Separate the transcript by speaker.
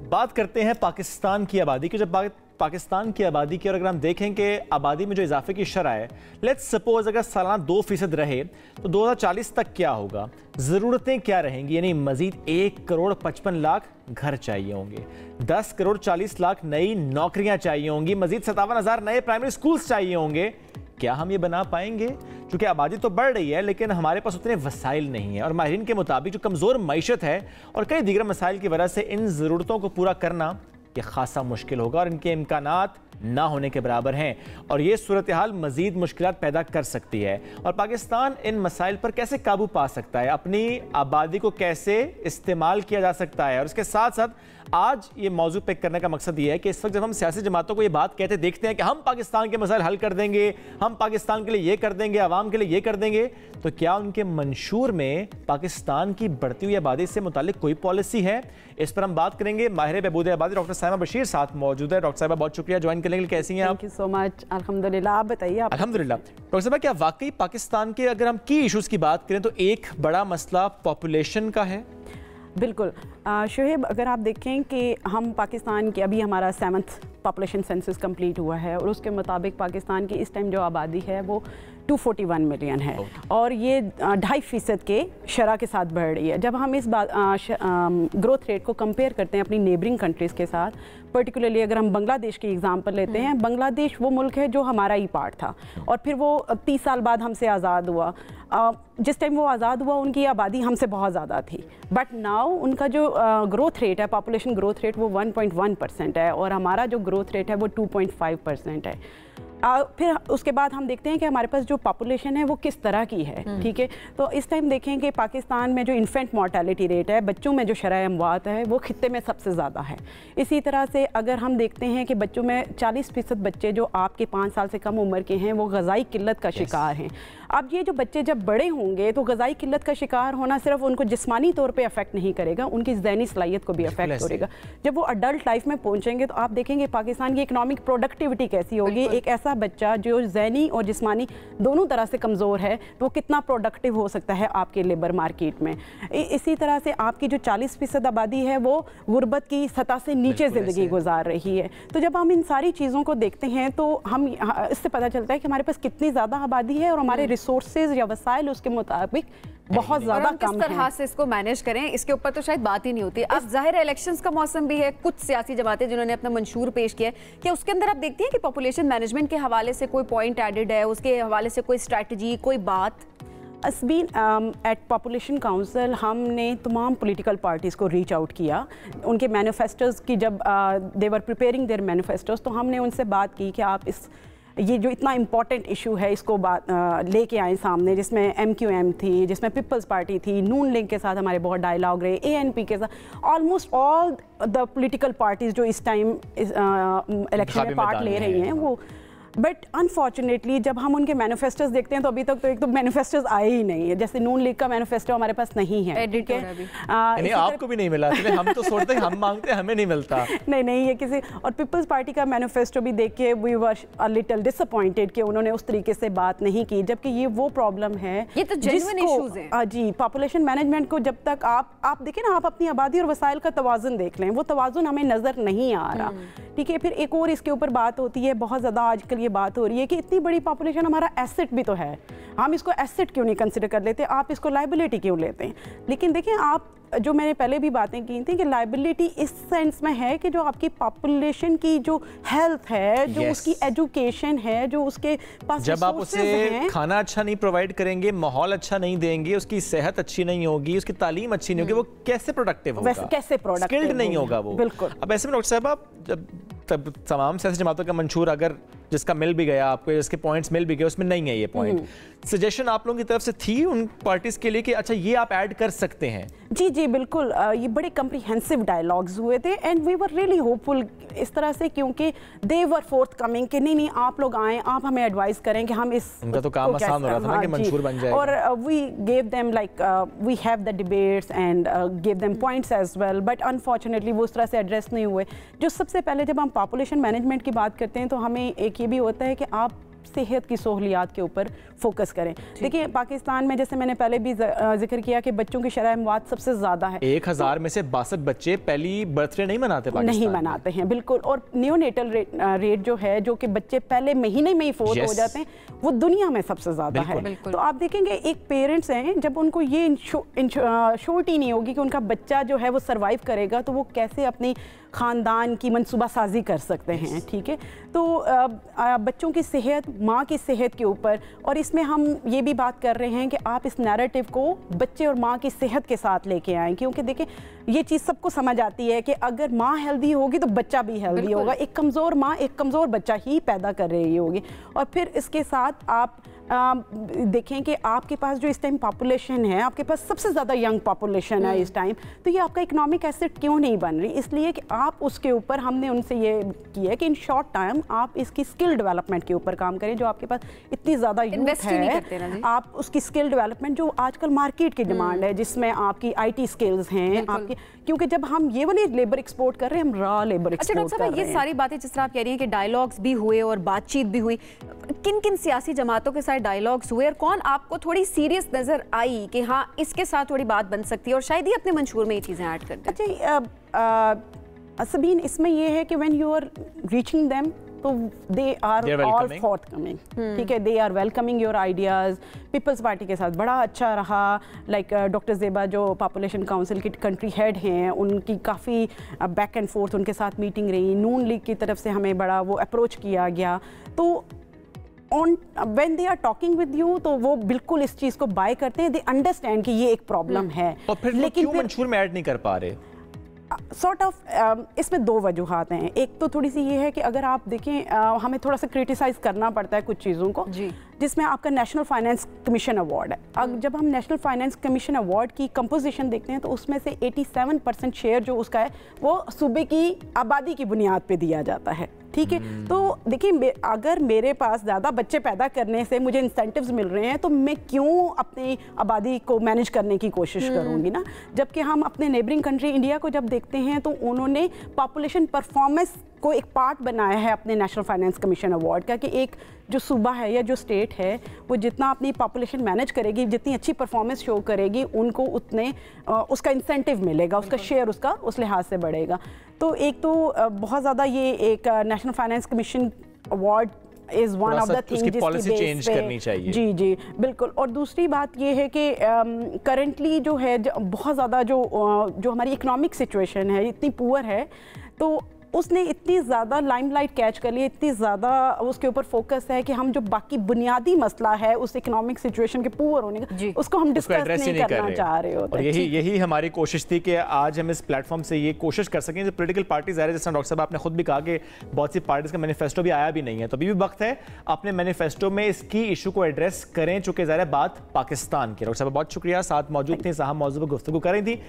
Speaker 1: बात करते हैं पाकिस्तान की आबादी की। जब पाकिस्तान की आबादी की और अगर हम देखें कि आबादी में जो इजाफे की शरह है, लेट्स सपोज अगर सालाना 2% रहे तो 2040 तक क्या होगा, ज़रूरतें क्या रहेंगी, यानी मजीद 1,55,00,000 घर चाहिए होंगे, 10,40,00,000 नई नौकरियां चाहिए होंगी, मजीद 57,000 नए प्राइमरी स्कूल्स चाहिए होंगे। क्या हम ये बना पाएंगे? क्योंकि आबादी तो बढ़ रही है लेकिन हमारे पास उतने वसाइल नहीं है, और माहिरीन के मुताबिक जो कमज़ोर मईशत है और कई दीगर मसाइल की वजह से इन ज़रूरतों को पूरा करना ये खासा मुश्किल होगा और इनके इम्कानात ना होने के बराबर हैं, और ये सूरत हाल मज़ीद मुश्किलात पैदा कर सकती है। और पाकिस्तान इन मसाइल पर कैसे काबू पा सकता है, अपनी आबादी को कैसे इस्तेमाल किया जा सकता है, और इसके साथ साथ आज ये मौजू पे करने का मकसद ये है कि इस वक्त जब हम सियासी जमातों को ये बात कहते देखते हैं कि हम पाकिस्तान के मसाइल हल कर देंगे, हम पाकिस्तान के लिए ये कर देंगे, आवाम के लिए ये कर देंगे, तो क्या उनके मंशूर में पाकिस्तान की बढ़ती हुई आबादी से मुतालिक कोई पॉलिसी है? इस पर हम बात करेंगे। माहिर बहबूद आबादी डॉक्टर साइमा बशीर साथ मौजूद है। डॉक्टर साहिबा बहुत शुक्रिया ज्वाइन करने के लिए, कैसी हैं आप?
Speaker 2: Thank you so much. अल्हम्दुलिल्लाह, आप बताइए।
Speaker 1: अल्हम्दुलिल्लाह। डॉक्टर साहिबा, क्या वाकई पाकिस्तान के अगर हम की इशूज़ की बात करें तो एक बड़ा मसला पॉपुलेशन का है?
Speaker 2: बिल्कुल शुएब, अगर आप देखें कि हम पाकिस्तान के अभी हमारा 7th पॉपुलेशन सेंसस कंप्लीट हुआ है और उसके मुताबिक पाकिस्तान की इस टाइम जो आबादी है वो 241 मिलियन है और ये 2.5% के शरह के साथ बढ़ रही है। जब हम इस ग्रोथ रेट को कंपेयर करते हैं अपनी नेबरिंग कंट्रीज़ के साथ, पर्टिकुलरली अगर हम बांग्लादेश की एग्जांपल लेते हैं, बांग्लादेश वो मुल्क है जो हमारा ही पार्ट था और फिर वो 30 साल बाद हमसे आज़ाद हुआ। जिस टाइम वो आज़ाद हुआ उनकी आबादी हमसे बहुत ज़्यादा थी, बट नाउ उनका जो ग्रोथ रेट है, पॉपुलेशन ग्रोथ रेट, वो 1.1% है और हमारा जो ग्रोथ रेट है वो 2.5% है। फिर उसके बाद हम देखते हैं कि हमारे पास जो पॉपुलेशन है वो किस तरह की है। ठीक है, तो इस टाइम देखें कि पाकिस्तान में जो इन्फेंट मोर्टेलिटी रेट है, बच्चों में जो शरह अमवात है, वो खित्ते में सबसे ज़्यादा है। इसी तरह से अगर हम देखते हैं कि बच्चों में 40% बच्चे जो आपके 5 साल से कम उम्र के हैं वो ग़ज़ाई किल्लत का शिकार हैं। अब ये जो बच्चे जब बड़े होंगे तो ग़ज़ाई किल्लत का शिकार होना सिर्फ उनको जिस्मानी तौर पे अफेक्ट नहीं करेगा, उनकी ज़हनी सलाहियत को भी अफेक्ट करेगा। जब वो अडल्ट लाइफ में पहुंचेंगे तो आप देखेंगे पाकिस्तान की इकनॉमिक प्रोडक्टिविटी कैसी होगी। एक ऐसा बच्चा जो ज़हनी और जिस्मानी दोनों तरह से कमज़ोर है तो वो कितना प्रोडक्टिव हो सकता है आपके लेबर मार्केट में। इसी तरह से आपकी जो 40% आबादी है वो गुर्बत की सतह से नीचे ज़िंदगी गुजार रही है। तो जब हम इन सारी चीज़ों को देखते हैं तो हम इससे पता चलता है कि हमारे पास कितनी ज़्यादा आबादी है और हमारे रिसोर्सेज या वसाइल उसके मुताबिक बहुत ज़्यादा कम है।
Speaker 3: किस तरह से इसको मैनेज करें, इसके ऊपर तो शायद बात ही नहीं होती। अब जाहिर है इलेक्शंस का मौसम भी है, कुछ सियासी जमातें जिन्होंने अपना मंशूर पेश किया है, क्या उसके अंदर आप देखती हैं कि पॉपुलेशन मैनेजमेंट के हवाले से कोई पॉइंट एडेड है, उसके हवाले से कोई स्ट्रैटेजी, कोई बात?
Speaker 2: असबीन एट पॉपुलेशन काउंसिल हमने तमाम पॉलिटिकल पार्टीज़ को रीच आउट किया। उनके मैनिफेस्टोज़ की जब दे वर प्रिपेयरिंग देयर मैनिफेस्टोज़ तो हमने उनसे बात की कि आप ये जो इतना इम्पॉर्टेंट इशू है इसको लेके आए सामने, जिसमें MQM थी, जिसमें पीपल्स पार्टी थी, नून लीग के साथ हमारे बहुत डायलॉग रहे, ANP के साथ, almost all the political parties जो इस टाइम इलेक्शन में पार्ट ले रही हैं वो। बट अनफॉर्चुनेटली जब हम उनके मैनिफेस्टोज देखते हैं तो अभी तक तो एक तो मैनिफेस्टोज आए ही नहीं है। जैसे नून लीग का मैनिफेस्टो हमारे पास नहीं है, ठीक है,
Speaker 1: नहीं आपको भी नहीं मिला, हम तो सोचते हैं हम मांगते हैं, हमें नहीं मिलता।
Speaker 2: नहीं ये किसी और पीपल्स पार्टी का मैनिफेस्टो भी देख के we were a little disappointed कि उन्होंने उस तरीके से बात नहीं की, जबकि ये वो प्रॉब्लम है,
Speaker 3: ये तो जेन्युइन इश्यूज हैं।
Speaker 2: जी, पॉपुलेशन मैनेजमेंट को जब तक आप देखें ना, आप अपनी आबादी और वसाइल का तवाज़ुन देख लें, वो तवाज़ुन हमें नज़र नहीं आ रहा। ठीक है, फिर एक और इसके ऊपर बात होती है, बहुत ज़्यादा आजकल ये बात हो रही है कि इतनी बड़ी पॉपुलेशन हमारा एसेट भी तो है, हम इसको एसेट क्यों नहीं कंसिडर कर लेते, आप इसको लायबिलिटी क्यों लेते हैं? लेकिन देखिए, आप जो मैंने पहले भी बातें की थी कि लायबिलिटी इस सेंस में है कि जो आपकी पॉपुलेशन की जो हेल्थ है, जो उसकी एजुकेशन है, जो उसके पास
Speaker 1: जब आप उसे खाना अच्छा नहीं प्रोवाइड करेंगे, माहौल अच्छा नहीं देंगे, उसकी सेहत अच्छी नहीं होगी, उसकी तालीम अच्छी नहीं होगी, वो कैसे प्रोडक्टिव होगा,
Speaker 2: कैसे प्रोडक्टिव
Speaker 1: स्किल्ड नहीं होगा वो।
Speaker 2: बिल्कुल।
Speaker 1: अब ऐसे में डॉक्टर साहब, आप जब तमाम सियासी जमातों का मंशूर अगर जिसका मिल भी गया आपको, जिसके पॉइंट्स मिल भी गए, उसमें नहीं है ये पॉइंट, सजेशन आप लोगों की तरफ से थी उन पार्टीज के लिए कि अच्छा ये आप ऐड कर सकते हैं?
Speaker 2: जी बिल्कुल, ये बड़े कम्प्रीहेंसिव डायलॉग्स हुए थे and we were really hopeful इस तरह से, क्योंकि दे वर फोर्थ कमिंग कि नहीं आप लोग आएँ, आप हमें एडवाइस करें कि हम इस
Speaker 1: उनका तो काम आसान हो रहा था ना कि मंशूर बन जाए,
Speaker 2: और we gave them like we have the debates and give them points as well, but unfortunately वो उस तरह से एड्रेस नहीं हुए। जो सबसे पहले जब हम पॉपुलेशन मैनेजमेंट की बात करते हैं तो हमें एक ये भी होता है कि आप सेहत की सहूलियात के ऊपर फोकस करें। देखिए पाकिस्तान में जैसे मैंने पहले भी जिक्र किया कि बच्चों की शरह अमवात सबसे ज़्यादा है।
Speaker 1: 1000 में से 62 बच्चे पहली बर्थडे नहीं मनाते पाकिस्तान
Speaker 2: नहीं मनाते हैं, बिल्कुल। और नियोनेटल रेट जो है, जो कि बच्चे पहले महीने में ही फोत हो जाते हैं, वो दुनिया में सबसे ज़्यादा है। तो आप देखेंगे एक पेरेंट्स हैं, जब उनको ये श्योरिटी नहीं होगी कि उनका बच्चा जो है वो सर्वाइव करेगा, तो वो कैसे अपनी ख़ानदान की मनसूबा साजी कर सकते हैं। ठीक है, तो बच्चों की सेहत, माँ की सेहत के ऊपर, और इसमें हम ये भी बात कर रहे हैं कि आप इस नैरेटिव को बच्चे और माँ की सेहत के साथ लेके आएँ, क्योंकि देखिए ये चीज़ सबको समझ आती है कि अगर माँ हेल्दी होगी तो बच्चा भी हेल्दी होगा। एक कमज़ोर माँ एक कमज़ोर बच्चा ही पैदा कर रही होगी। और फिर इसके साथ आप देखें कि आपके पास जो इस टाइम पॉपुलेशन है, आपके पास सबसे ज़्यादा यंग पॉपुलेशन है इस टाइम, तो ये आपका इकोनॉमिक एसेट क्यों नहीं बन रही? इसलिए कि आप उसके ऊपर, हमने उनसे ये किया है कि इन शॉर्ट टाइम आप इसकी स्किल डेवलपमेंट के ऊपर काम करें। जो आपके पास इतनी ज़्यादा यूथ है, आप उसकी स्किल डेवलपमेंट, जो आजकल मार्केट की डिमांड है, जिसमें आपकी IT स्किल्स हैं आपकी, क्योंकि जब हम ये वाली लेबर एक्सपोर्ट कर रहे हैं, हम रॉ लेबर एक्सपोर्ट कर रहे हैं।
Speaker 3: ये सारी बातें जिस तरह आप कह रही हैं कि डायलॉग्स भी हुए और बातचीत भी हुई, किन किन सियासी जमातों के साथ डायलॉग्स हुए और कौन आपको थोड़ी सीरियस नजर आई कि हाँ इसके साथ थोड़ी बात बन सकती है और शायद ही अपने मंशूर में ये चीजें ऐड कर दें?
Speaker 2: अच्छा सबीन, इसमें ये है कि when you are reaching them, तो दे आर ऑल फोर्थकमिंग। ठीक है, they are welcoming your ideas. Peoples Party के साथ बड़ा अच्छा रहा। लाइक डॉक्टर ज़ेबा जो पॉपुलेशन काउंसिल की कंट्री हेड हैं, उनकी काफ़ी बैक एंड फोर्थ उनके साथ मीटिंग रही। नून लीग की तरफ से हमें बड़ा वो अप्रोच किया गया। तो when they are talking with you, तो वो बिल्कुल इस चीज़ को बाय करते हैं, दे अंडरस्टैंड कि ये एक प्रॉब्लम है।
Speaker 1: और फिर लेकिन क्यों मंशूर में ऐड नहीं कर पा रहे?
Speaker 2: सॉर्ट ऑफ इसमें दो वजूहात हैं। एक तो थोड़ी सी ये है कि अगर आप देखें, हमें थोड़ा सा क्रिटिसाइज करना पड़ता है कुछ चीज़ों को, जिसमें आपका नेशनल फाइनेंस कमीशन अवार्ड है। अब जब हम नेशनल फाइनेंस कमीशन अवार्ड की कंपोजिशन देखते हैं, तो उसमें से 87% शेयर जो उसका है वो सूबे की आबादी की बुनियाद पे दिया जाता है। ठीक है, तो देखिए अगर मेरे पास ज़्यादा बच्चे पैदा करने से मुझे इंसेंटिव्स मिल रहे हैं, तो मैं क्यों अपनी आबादी को मैनेज करने की कोशिश करूँगी ना। जबकि हम अपने नेबरिंग कंट्री इंडिया को जब देखते हैं, तो उन्होंने पॉपुलेशन परफॉर्मेंस को एक पार्ट बनाया है अपने नेशनल फाइनेंस कमीशन अवार्ड का, कि एक जो सूबा है या जो स्टेट है, वो जितना अपनी पॉपुलेशन मैनेज करेगी, जितनी अच्छी परफॉर्मेंस शो करेगी, उनको उतने उसका इंसेंटिव मिलेगा, उसका शेयर उसका उस लिहाज से बढ़ेगा। तो एक तो बहुत ज़्यादा ये एक national finance commission award is one of the thing जिसकी
Speaker 1: चेंज करनी चाहिए।
Speaker 2: जी जी बिल्कुल। और दूसरी बात ये है कि करंटली जो है बहुत ज़्यादा जो हमारी इकोनॉमिक सिचुएशन है इतनी पुअर है, तो उसने इतनी ज़्यादा लाइमलाइट कैच कर ली, इतनी ज़्यादा उसके ऊपर फोकस है कि हम जो बाकी बुनियादी मसला है उस इकोनॉमिक सिचुएशन के पुअर होने का, उसको हम डिस्कस नहीं करना चाह रहे होते।
Speaker 1: और यही हमारी कोशिश थी कि आज हम इस प्लेटफॉर्म से ये कोशिश कर सकें। जो पॉलिटिकल पार्टीज आ रहे हैं, जैसे डॉक्टर साहब आपने खुद भी कहा कि बहुत सी पार्टीज का मैनिफेस्टो भी आया भी नहीं है, तो अभी भी वक्त है अपने मैनिफेस्टो में इसकी इशू को एड्रेस करें, चूंकि ज़ाहिर बात पाकिस्तान की। डॉक्टर साहब बहुत शुक्रिया, साथ मौजूद थे, साहब मौजूद पर गुफ्तगू कर रही थी।